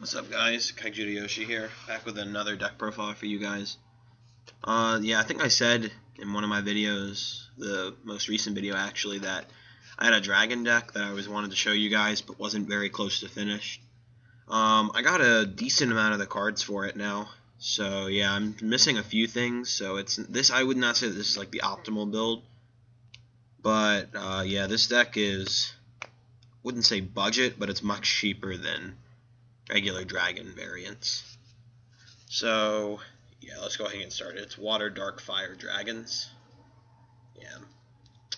What's up, guys? Kaijudo here, back with another deck profile for you guys. Yeah, I think I said in one of my videos, the most recent video actually, that I had a dragon deck that I always wanted to show you guys, but wasn't very close to finished. I got a decent amount of the cards for it now, so yeah, I'm missing a few things. So I would not say that this is like the optimal build, but yeah, this deck wouldn't say budget, but it's much cheaper than regular dragon variants. So yeah, let's go ahead and get started. It's water, dark, fire, dragons. Yeah,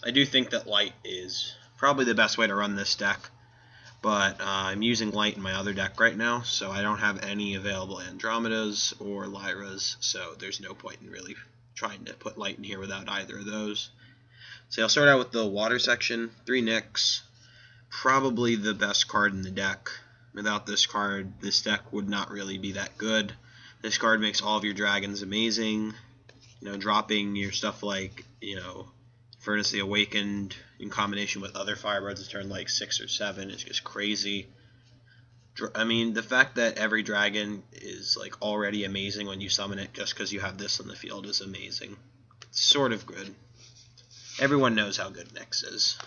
I do think that light is probably the best way to run this deck, but I'm using light in my other deck right now, so I don't have any available Andromedas or Lyras, so there's no point in really trying to put light in here without either of those. So I'll start out with the water section. 3 Nyx, probably the best card in the deck. Without this card, this deck would not really be that good. This card makes all of your dragons amazing. You know, dropping your stuff like, Furnace the Awakened in combination with other Firebirds to turn like 6 or 7 is just crazy. I mean, the fact that every dragon is like already amazing when you summon it just because you have this on the field is amazing. It's sort of good. Everyone knows how good Nyx is.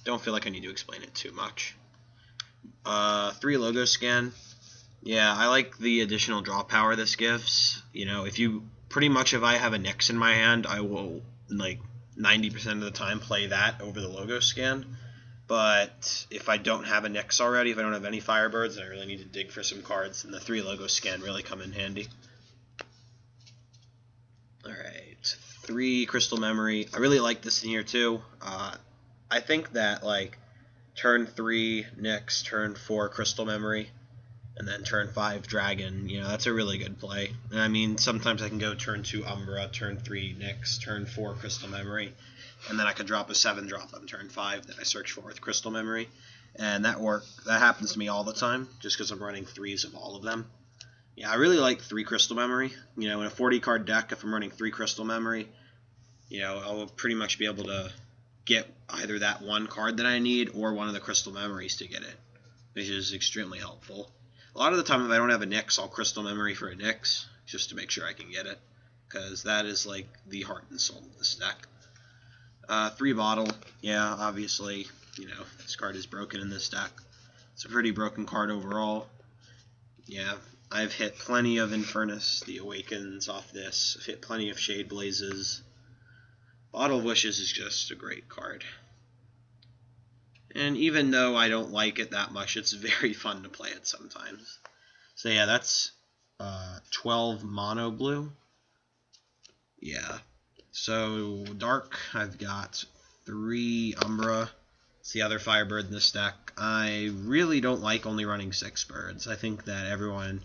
Don't feel like I need to explain it too much. 3 Logo Scan. Yeah, I like the additional draw power this gives. If I have a Nyx in my hand, I will, like, 90% of the time play that over the Logo Scan. But if I don't have a Nyx already, if I don't have any Firebirds, and I really need to dig for some cards, then the 3 Logo Scan really come in handy. Alright, 3 Crystal Memory. I really like this in here, too. I think that, like, turn 3 Nyx, turn 4 Crystal Memory, and then turn 5 Dragon, that's a really good play. And I mean, sometimes I can go turn 2 Umbra, turn 3 Nyx, turn 4 Crystal Memory, and then I could drop a 7-drop on turn 5 that I search for with Crystal Memory. And that happens to me all the time, just because I'm running 3s of all of them. Yeah, I really like 3 Crystal Memory. In a 40-card deck, if I'm running 3 Crystal Memory, I'll pretty much be able to get either that one card that I need or one of the Crystal Memories to get it, which is extremely helpful. A lot of the time, if I don't have a Nyx, I'll Crystal Memory for a Nyx, just to make sure I can get it, because that is like the heart and soul of this deck. 3 Bottle, yeah, obviously, this card is broken in this deck. It's a pretty broken card overall. Yeah, I've hit plenty of Furnace the Awakens off this. I've hit plenty of Shade Blazes. Bottle of Wishes is just a great card. And even though I don't like it that much, it's very fun to play it sometimes. So yeah, that's 12 Mono Blue. Yeah. So Dark, I've got 3 Umbra. It's the other Firebird in this deck. I really don't like only running 6 birds. I think that everyone,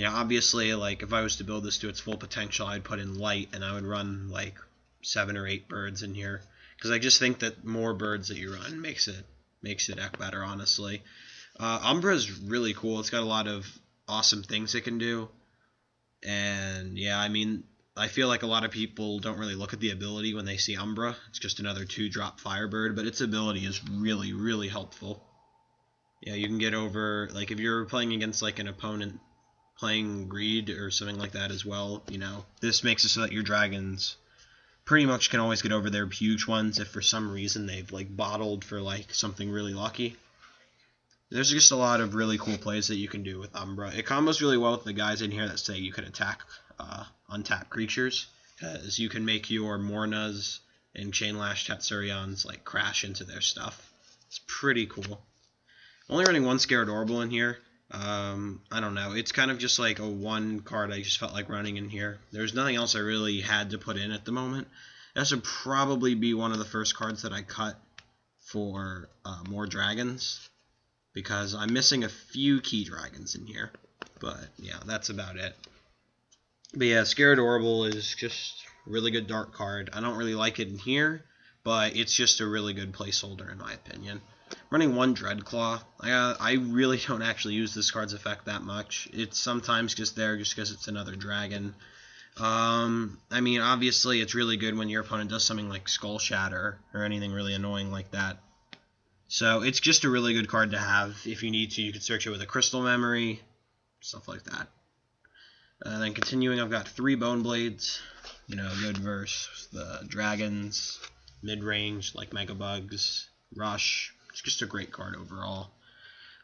obviously, like, if I was to build this to its full potential, I'd put in Light, and I would run, like, 7 or 8 birds in here, because I just think that more birds that you run makes the deck better, honestly. Umbra is really cool. It's got a lot of awesome things it can do, and yeah, I mean, I feel like a lot of people don't really look at the ability when they see Umbra. It's just another 2-drop Firebird, but its ability is really, really helpful. Yeah, you can get over, like, if you're playing against, like, an opponent playing Greed or something like that as well, this makes it so that your dragons pretty much can always get over their huge ones if for some reason they've, like, bottled for, like, something really lucky. There's just a lot of really cool plays that you can do with Umbra. It combos really well with the guys in here that say you can attack untapped creatures, because you can make your Mornas and Chainlash Tetsurions, like, crash into their stuff. It's pretty cool. Only running 1 Scared Orbital in here. I don't know. It's kind of just like a 1 card I just felt like running in here. There's nothing else I really had to put in at the moment. This would probably be one of the first cards that I cut for more dragons, because I'm missing a few key dragons in here. But yeah, that's about it. But yeah, Scared Orbital is just a really good dark card. I don't really like it in here, but it's just a really good placeholder in my opinion. Running 1 Dreadclaw. I really don't actually use this card's effect that much. It's sometimes just there just because it's another dragon. I mean, obviously it's really good when your opponent does something like Skull Shatter or anything really annoying like that. So it's just a really good card to have. If you need to, you can search it with a Crystal Memory. stuff like that. Then continuing, I've got 3 Bone Blades, good versus the dragons, mid-range like Mega Bugs, Rush. It's just a great card overall.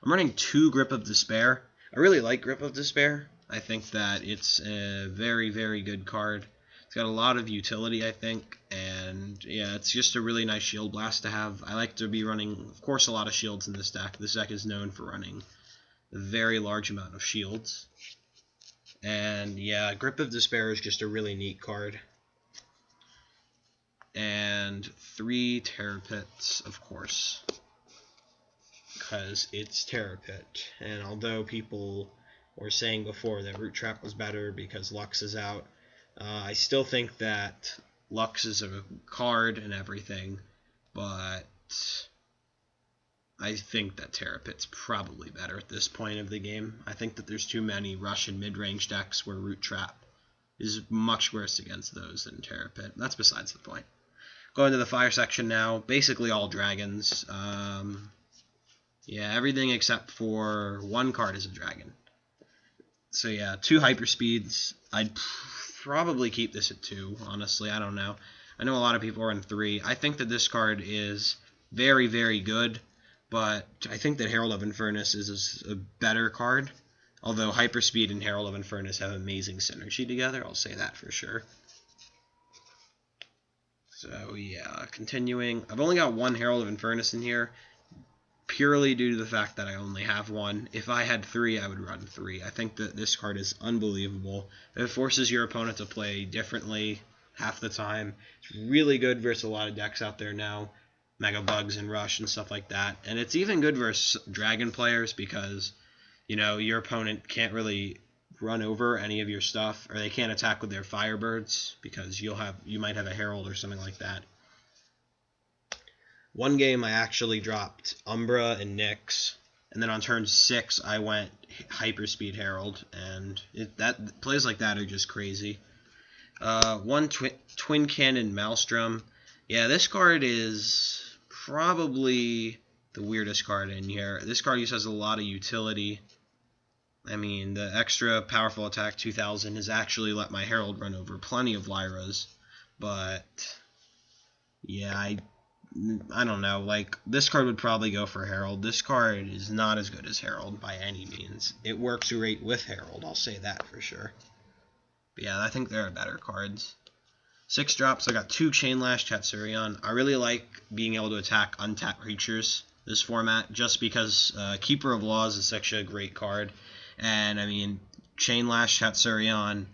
I'm running 2 Grip of Despair. I really like Grip of Despair. I think that it's a very, very good card. It's got a lot of utility, I think, and yeah, it's just a really nice shield blast to have. I like to be running, of course, a lot of shields in this deck. This deck is known for running a very large amount of shields. And yeah, Grip of Despair is just a really neat card. And 3 Terror Pits, of course, because it's Terror Pit. And although people were saying before that Root Trap was better because Lux is out, I still think that Lux is a card and everything, but I think that Terror Pit's probably better at this point of the game. I think that there's too many Russian mid-range decks where Root Trap is much worse against those than Terror Pit. That's besides the point. Going to the fire section now. Basically all dragons. Yeah, everything except for 1 card is a dragon. So yeah, 2 hyperspeeds. I'd probably keep this at 2, honestly. I don't know. I know a lot of people are in 3. I think that this card is very, very good, but I think that Herald of Infernus is a better card. Although Hyperspeed and Herald of Infernus have amazing synergy together, I'll say that for sure. So yeah, continuing. I've only got 1 Herald of Infernus in here, purely due to the fact that I only have 1. If I had 3, I would run 3. I think that this card is unbelievable. It forces your opponent to play differently half the time. It's really good versus a lot of decks out there now. Mega Bugs and Rush and stuff like that. And it's even good versus Dragon players because, your opponent can't really run over any of your stuff, or they can't attack with their Firebirds because you might have a Herald or something like that. One game I actually dropped Umbra and Nyx, and then on turn 6 I went Hyperspeed Herald, and plays like that are just crazy. 1 Twin Cannon Maelstrom. Yeah, this card is probably the weirdest card in here. This card just has a lot of utility. I mean, the extra powerful attack 2000 has actually let my Herald run over plenty of Lyras, but yeah, I don't know. Like, this card would probably go for Herald. This card is not as good as Herald by any means. It works great with Herald, I'll say that for sure. But yeah, I think there are better cards. 6 drops, I got 2 Chainlash Tatsurion. I really like being able to attack untapped creatures this format, just because Keeper of Laws is such a great card. And, I mean, Chainlash Tatsurion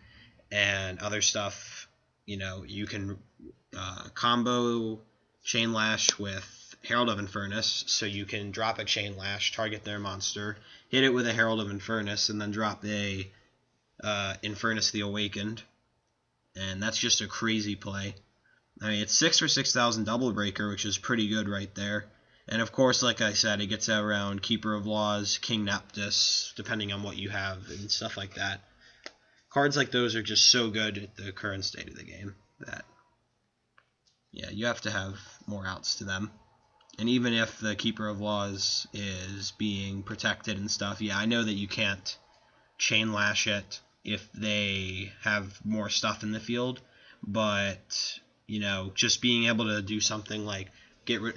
and other stuff, you can combo Chainlash with Herald of Infernus, so you can drop a Chainlash, target their monster, hit it with a Herald of Infernus, and then drop a Infernus the Awakened. And that's just a crazy play. I mean, it's 6 for 6,000 Double Breaker, which is pretty good right there. And of course, like I said, it gets around Keeper of Laws, King Neptus, depending on what you have, and stuff like that. Cards like those are just so good at the current state of the game that, yeah, you have to have more outs to them. And even if the Keeper of Laws is being protected and stuff, yeah, I know that you can't Chainlash it if they have more stuff in the field, but, just being able to do something like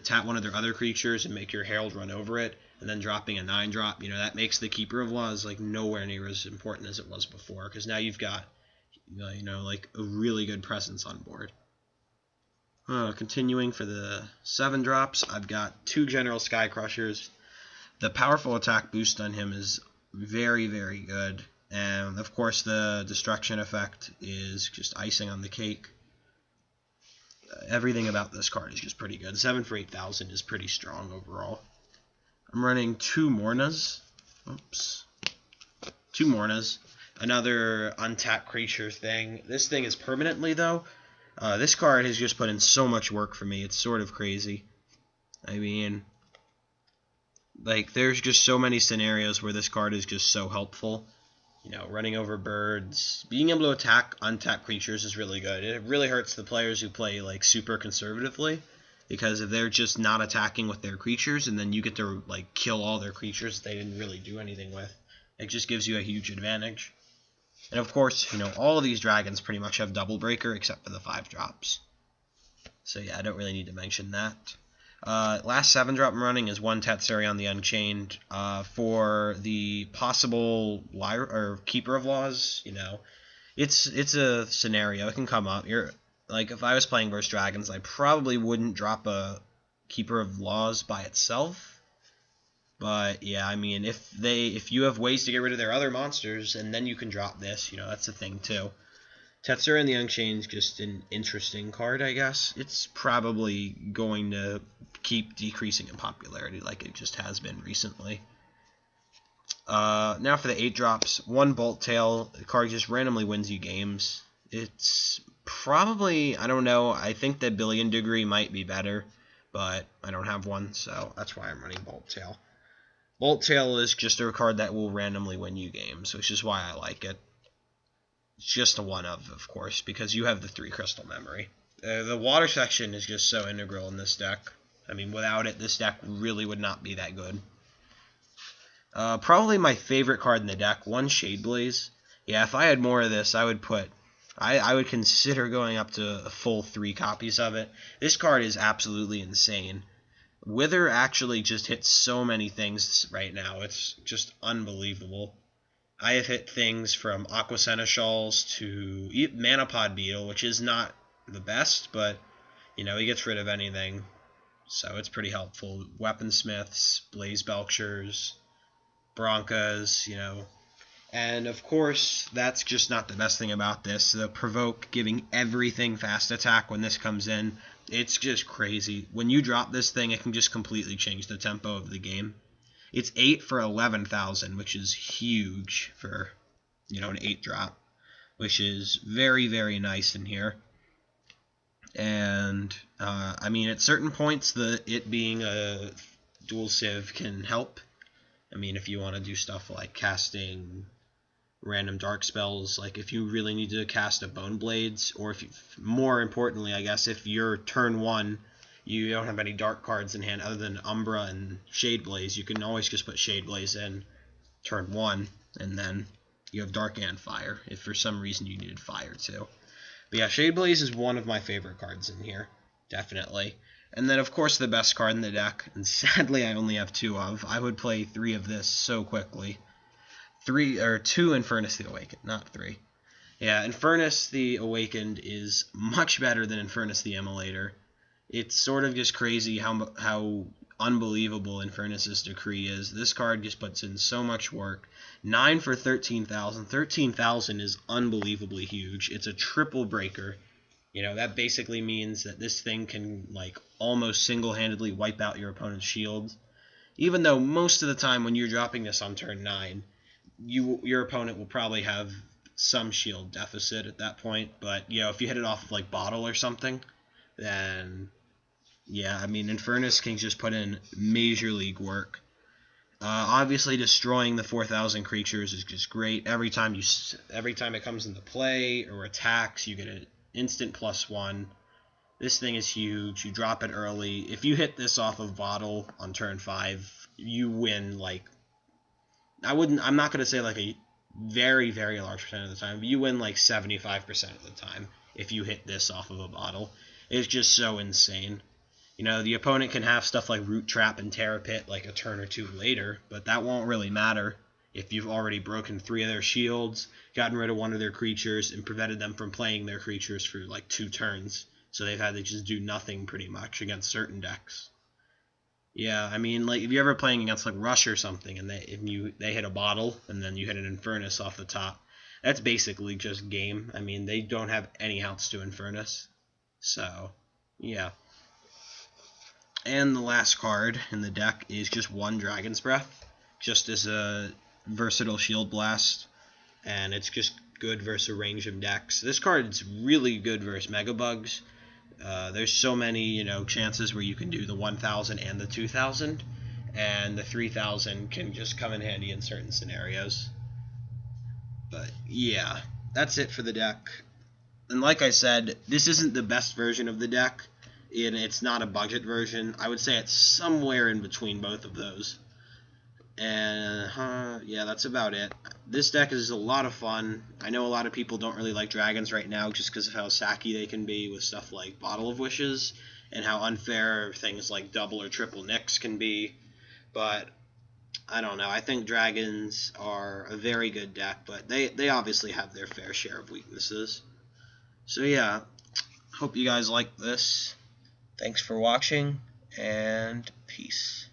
tap one of their other creatures and make your Herald run over it, and then dropping a 9-drop, that makes the Keeper of Laws like nowhere near as important as it was before, because now you've got, like a really good presence on board. Continuing for the 7 drops, I've got 2 General Sky Crushers. The powerful attack boost on him is very, very good, and of course the destruction effect is just icing on the cake. Everything about this card is just pretty good. 7 for 8,000 is pretty strong overall. I'm running 2 Mornas. Oops. 2 Mornas. Another untapped creature thing. This thing is permanently, though. This card has just put in so much work for me. It's sort of crazy. I mean, like, there's just so many scenarios where this card is just so helpful. Running over birds. Being able to attack untapped creatures is really good. It really hurts the players who play, like, super conservatively, because if they're just not attacking with their creatures, and then you get to, like, kill all their creatures they didn't really do anything with, It just gives you a huge advantage. And of course, all of these dragons pretty much have double breaker except for the 5 drops. So yeah, I don't really need to mention that. Last 7-drop I'm running is 1 Tetsurion the Unchained. For the possible Keeper of Laws, it's a scenario. It can come up. Like, if I was playing versus dragons, I probably wouldn't drop a Keeper of Laws by itself. But yeah, I mean, if you have ways to get rid of their other monsters, and then you can drop this, that's the thing too. Tetsurion the Unchained is just an interesting card, I guess. It's probably going to keep decreasing in popularity like it just has been recently. Now for the 8 drops. 1 Bolt Tail. The card just randomly wins you games. It's probably, I don't know, I think that Billion Degree might be better, but I don't have one, so that's why I'm running Bolt Tail. Bolt Tail is just a card that will randomly win you games, which is why I like it. It's just a of course, because you have the 3 crystal memory. The water section is just so integral in this deck. I mean, without it, this deck really would not be that good. Probably my favorite card in the deck, 1 Shade Blaze. Yeah, if I had more of this, I would consider going up to a full 3 copies of it. This card is absolutely insane. Wither actually just hits so many things right now. It's just unbelievable. I have hit things from Aqua Seneschals to Manapod Beetle, which is not the best, but, he gets rid of anything. So it's pretty helpful. Weaponsmiths, Blaze Belchers, Broncas, And, of course, that's just not the best thing about this. The Provoke giving everything fast attack when this comes in. It's just crazy. When you drop this thing, it can just completely change the tempo of the game. It's 8 for 11,000, which is huge for, an 8-drop, which is very, very nice in here. And, I mean, at certain points, it being a dual civ can help. I mean, if you want to do stuff like casting random dark spells, like if you really need to cast a Bone Blades, or more importantly, I guess, if you're turn 1, you don't have any dark cards in hand other than Umbra and Shade Blaze, you can always just put Shade Blaze in turn 1, and then you have Dark and Fire, if for some reason you needed Fire too. But yeah, Shade Blaze is one of my favorite cards in here, definitely. And then, of course, the best card in the deck, and sadly I only have 2 of. I would play 3 of this so quickly. 2 Infernus the Awakened, not 3. Yeah, Infernus the Awakened is much better than Infernus the Immolator. It's sort of just crazy how unbelievable Infernus's Decree is. This card just puts in so much work. 9 for 13,000. 13,000 is unbelievably huge. It's a triple breaker. That basically means that this thing can, like, almost single-handedly wipe out your opponent's shield. Even though most of the time when you're dropping this on turn 9, your opponent will probably have some shield deficit at that point. But, if you hit it off of, like, Bottle or something, then, yeah, I mean, Infernus can just put in Major League work. Obviously, destroying the 4,000 creatures is just great. Every time it comes into play or attacks, you get an instant +1. This thing is huge. You drop it early. If you hit this off of Bottle on turn 5, you win, like, I'm not going to say like a very, very large percent of the time, but you win like 75% of the time if you hit this off of a Bottle. It's just so insane. The opponent can have stuff like Root Trap and Terra Pit like a turn or 2 later, but that won't really matter if you've already broken 3 of their shields, gotten rid of 1 of their creatures, and prevented them from playing their creatures for like 2 turns. So they've had to just do nothing pretty much against certain decks. Yeah, I mean, like, if you're ever playing against like Rush or something, and they hit a Bottle, and then you hit an Infernus off the top, that's basically just game. I mean, they don't have any outs to Infernus. So, yeah. And the last card in the deck is just 1 Dragon's Breath, just as a versatile Shield Blast, and it's just good versus a range of decks. This card is really good versus Megabugs. There's so many, chances where you can do the 1,000 and the 2,000, and the 3,000 can just come in handy in certain scenarios. But yeah, that's it for the deck. And like I said, this isn't the best version of the deck, and it's not a budget version. I would say it's somewhere in between both of those. And yeah, that's about it. This deck is a lot of fun. I know a lot of people don't really like dragons right now just because of how sacky they can be with stuff like Bottle of Wishes and how unfair things like double or triple Nyx can be. But I don't know. I think dragons are a very good deck, but they obviously have their fair share of weaknesses. So yeah, hope you guys like this. Thanks for watching, and peace.